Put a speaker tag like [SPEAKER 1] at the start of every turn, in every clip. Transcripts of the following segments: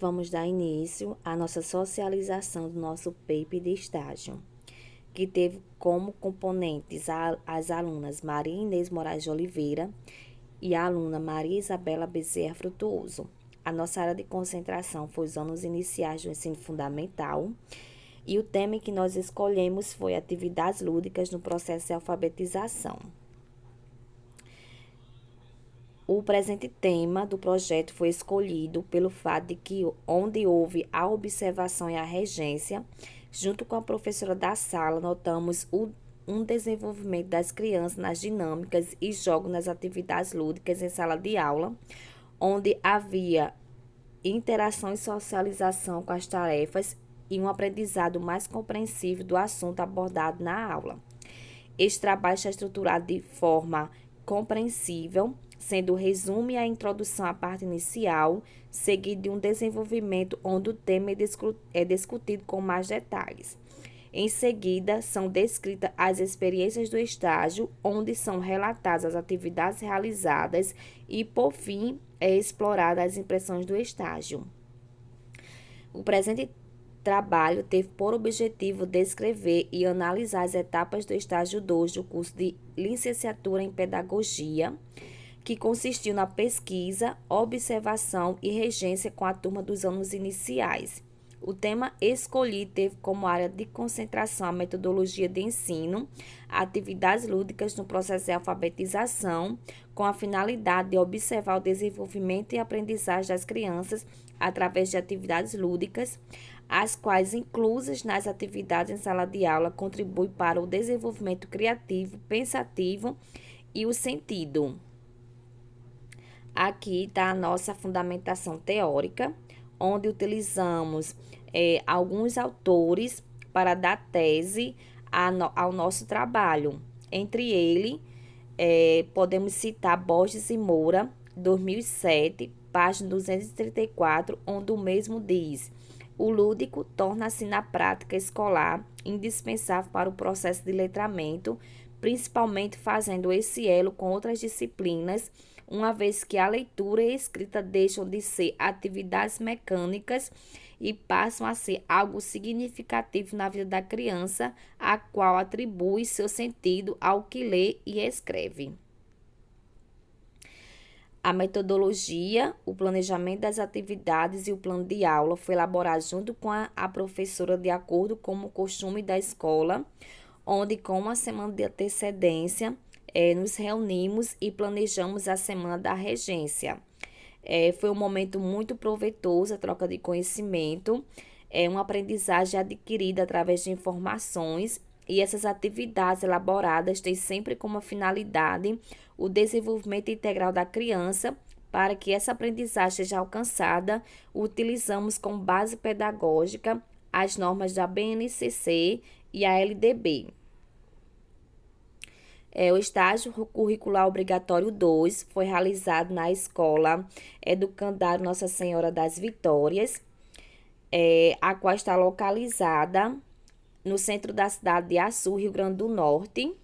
[SPEAKER 1] vamos dar início à nossa socialização do nosso PEP de estágio, que teve como componentes as alunas Maria Inês Moraes de Oliveira e a aluna Maria Isabela Bezerra Frutuoso. A nossa área de concentração foi os anos iniciais do ensino fundamental e o tema que nós escolhemos foi atividades lúdicas no processo de alfabetização. O presente tema do projeto foi escolhido pelo fato de que, onde houve a observação e a regência, junto com a professora da sala, notamos um desenvolvimento das crianças nas dinâmicas e jogos nas atividades lúdicas em sala de aula, onde havia interação e socialização com as tarefas e um aprendizado mais compreensível do assunto abordado na aula. Este trabalho está estruturado de forma compreensível, sendo o resumo e a introdução à parte inicial, seguido de um desenvolvimento onde o tema é discutido com mais detalhes. Em seguida, são descritas as experiências do estágio, onde são relatadas as atividades realizadas e, por fim, é explorada as impressões do estágio. O presente trabalho teve por objetivo descrever e analisar as etapas do estágio 2 do curso de licenciatura em pedagogia, que consistiu na pesquisa, observação e regência com a turma dos anos iniciais. O tema escolhido teve como área de concentração a metodologia de ensino, atividades lúdicas no processo de alfabetização, com a finalidade de observar o desenvolvimento e aprendizagem das crianças através de atividades lúdicas, as quais, inclusas nas atividades em sala de aula, contribuem para o desenvolvimento criativo, pensativo e o sentido. Aqui está a nossa fundamentação teórica, onde utilizamos alguns autores para dar tese ao nosso trabalho. Entre eles, podemos citar Borges e Moura, 2007, página 234, onde o mesmo diz: o lúdico torna-se na prática escolar indispensável para o processo de letramento, principalmente fazendo esse elo com outras disciplinas, uma vez que a leitura e a escrita deixam de ser atividades mecânicas e passam a ser algo significativo na vida da criança, a qual atribui seu sentido ao que lê e escreve. A metodologia, o planejamento das atividades e o plano de aula foi elaborado junto com a professora de acordo com o costume da escola, onde com uma semana de antecedência nos reunimos e planejamos a semana da regência. Foi um momento muito proveitoso, a troca de conhecimento, uma aprendizagem adquirida através de informações, e essas atividades elaboradas têm sempre como finalidade o desenvolvimento integral da criança. Para que essa aprendizagem seja alcançada, utilizamos como base pedagógica as normas da BNCC e a LDB. O estágio curricular obrigatório 2 foi realizado na escola Educandário Nossa Senhora das Vitórias, a qual está localizada no centro da cidade de Açu, Rio Grande do Norte,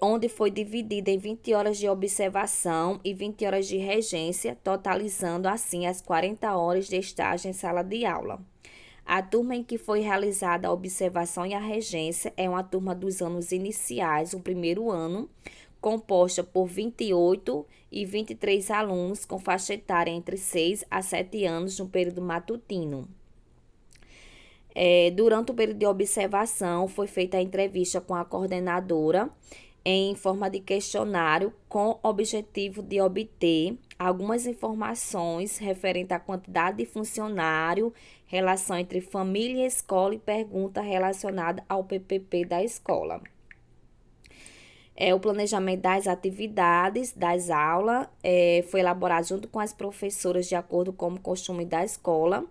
[SPEAKER 1] onde foi dividida em 20 horas de observação e 20 horas de regência, totalizando assim as 40 horas de estágio em sala de aula. A turma em que foi realizada a observação e a regência é uma turma dos anos iniciais, o primeiro ano, composta por 28 e 23 alunos com faixa etária entre 6 a 7 anos no período matutino. Durante o período de observação, foi feita a entrevista com a coordenadora em forma de questionário com o objetivo de obter algumas informações referentes à quantidade de funcionário, relação entre família e escola e pergunta relacionada ao PPP da escola. O planejamento das atividades das aulas foi elaborado junto com as professoras de acordo com o costume da escola,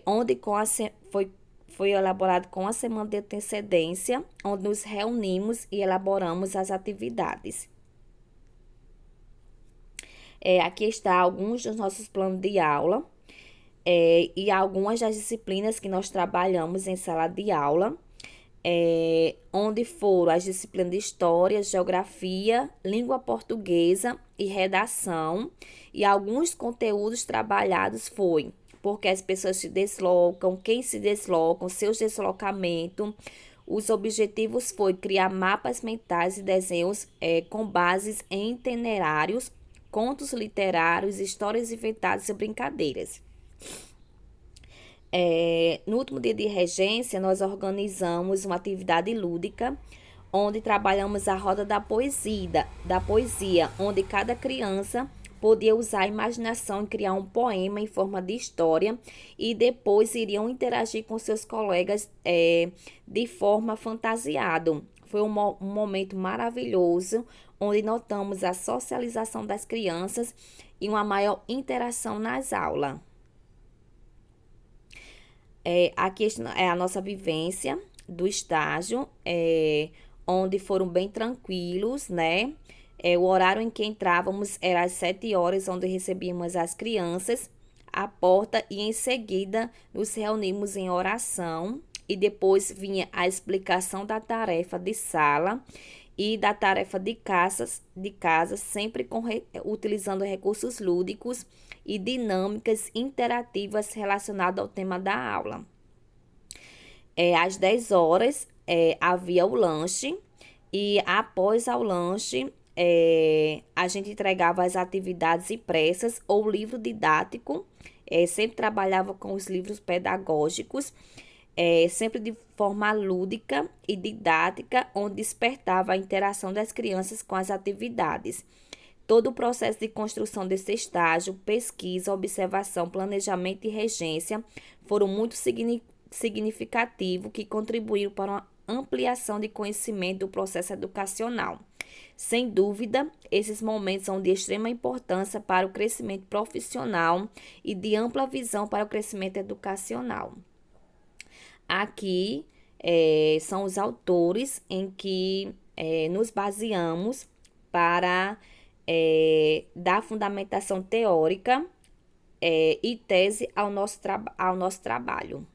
[SPEAKER 1] onde foi elaborado com a semana de antecedência, onde nos reunimos e elaboramos as atividades. Aqui está alguns dos nossos planos de aula e algumas das disciplinas que nós trabalhamos em sala de aula. onde foram as disciplinas de História, Geografia, Língua Portuguesa e Redação. E alguns conteúdos trabalhados foi porque as pessoas se deslocam, quem se deslocam, seus deslocamentos. Os objetivos foi criar mapas mentais e desenhos com bases em itinerários, contos literários, histórias inventadas e brincadeiras. No último dia de regência, nós organizamos uma atividade lúdica, onde trabalhamos a roda da poesia, onde cada criança podia usar a imaginação e criar um poema em forma de história e depois iriam interagir com seus colegas de forma fantasiada. Foi um momento maravilhoso, onde notamos a socialização das crianças e uma maior interação nas aulas. Aqui é a nossa vivência do estágio, onde foram bem tranquilos, né? O horário em que entrávamos era às 7 horas, onde recebíamos as crianças à porta e em seguida nos reunimos em oração e depois vinha a explicação da tarefa de sala e da tarefa de casa sempre utilizando recursos lúdicos e dinâmicas interativas relacionadas ao tema da aula. Às 10 horas havia o lanche e após o lanche a gente entregava as atividades impressas ou livro didático, sempre trabalhava com os livros pedagógicos, sempre de forma lúdica e didática, onde despertava a interação das crianças com as atividades. Todo o processo de construção desse estágio, pesquisa, observação, planejamento e regência foram muito significativos que contribuíram para uma ampliação de conhecimento do processo educacional. Sem dúvida, esses momentos são de extrema importância para o crescimento profissional e de ampla visão para o crescimento educacional. Aqui são os autores em que nos baseamos para dar fundamentação teórica e tese ao nosso trabalho.